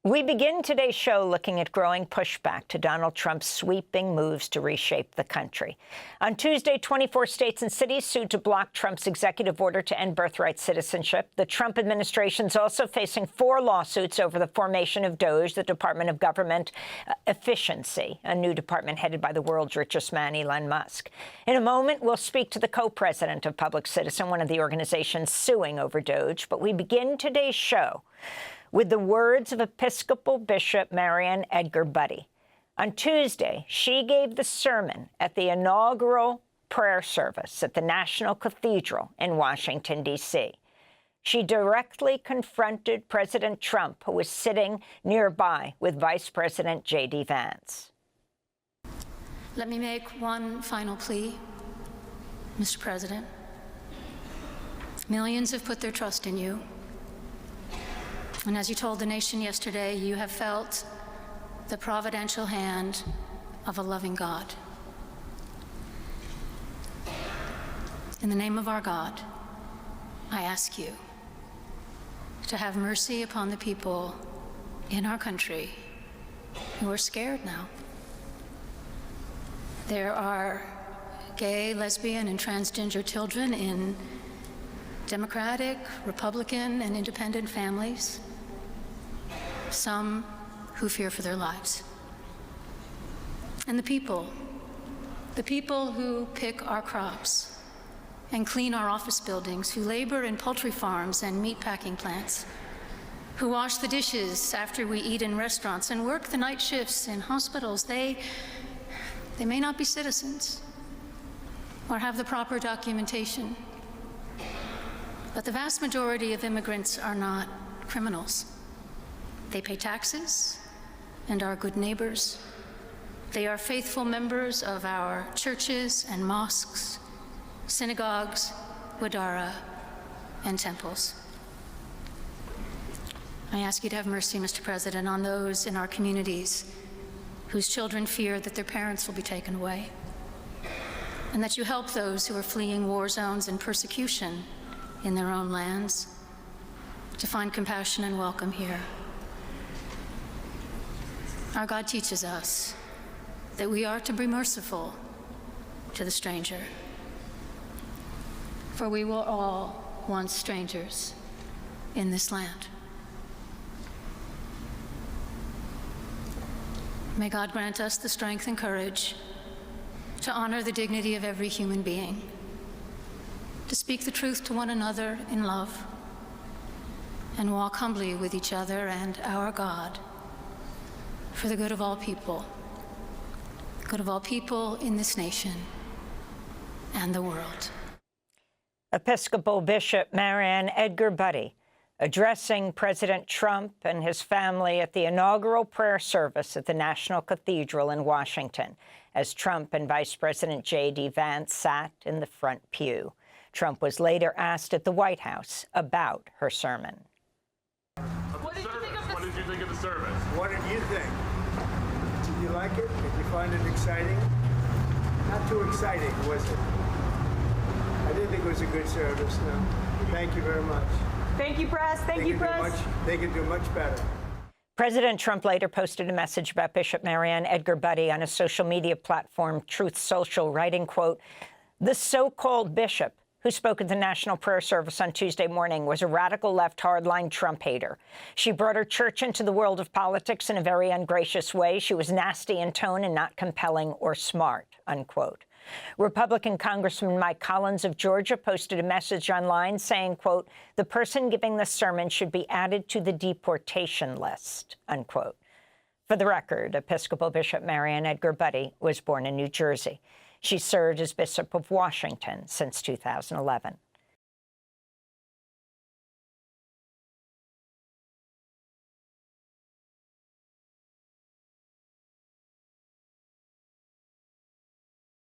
We begin today's show looking at growing pushback to Donald Trump's sweeping moves to reshape the country. On Tuesday, 24 states and cities sued to block Trump's executive order to end birthright citizenship. The Trump administration is also facing 4 lawsuits over the formation of DOGE, the Department of Government Efficiency, a new department headed by the world's richest man, Elon Musk. In a moment, we'll speak to the co-president of Public Citizen, one of the organizations suing over DOGE. But we begin today's show with the words of Episcopal Bishop Mariann Edgar Budde. On Tuesday, she gave the sermon at the inaugural prayer service at the National Cathedral in Washington, D.C. She directly confronted President Trump, who was sitting nearby with Vice President J.D. Vance. Let me make one final plea, Mr. President. Millions have put their trust in you. And as you told the nation yesterday, you have felt the providential hand of a loving God. In the name of our God, I ask you to have mercy upon the people in our country who are scared now. There are gay, lesbian, and transgender children in Democratic, Republican, and independent families, some who fear for their lives. And the people who pick our crops and clean our office buildings, who labor in poultry farms and meat packing plants, who wash the dishes after we eat in restaurants and work the night shifts in hospitals, they may not be citizens or have the proper documentation. But the vast majority of immigrants are not criminals. They pay taxes and are good neighbors. They are faithful members of our churches and mosques, synagogues, wadara, and temples. I ask you to have mercy, Mr. President, on those in our communities whose children fear that their parents will be taken away, and that you help those who are fleeing war zones and persecution in their own lands to find compassion and welcome here. Our God teaches us that we are to be merciful to the stranger, for we were all once strangers in this land. May God grant us the strength and courage to honor the dignity of every human being, to speak the truth to one another in love, and walk humbly with each other and our God for the good of all people in this nation and the world. Episcopal Bishop Mariann Edgar Budde addressing President Trump and his family at the inaugural prayer service at the National Cathedral in Washington, as Trump and Vice President J.D. Vance sat in the front pew. Trump was later asked at the White House about her sermon. What did you think of the service? What did you think? Did you like it? Did you find it exciting? Not too exciting, was it? I didn't think it was a good service, no. Thank you very much. Thank you, press. Thank you, press. They can do much better. President Trump later posted a message about Bishop Mariann Edgar Budde on his social media platform, Truth Social, writing, quote, "The so-called bishop who spoke at the National Prayer Service on Tuesday morning was a radical left hardline Trump hater. She brought her church into the world of politics in a very ungracious way. She was nasty in tone and not compelling or smart," unquote. Republican Congressman Mike Collins of Georgia posted a message online saying, quote, "The person giving the sermon should be added to the deportation list," unquote. For the record, Episcopal Bishop Mariann Edgar Budde was born in New Jersey. She served as Bishop of Washington since 2011.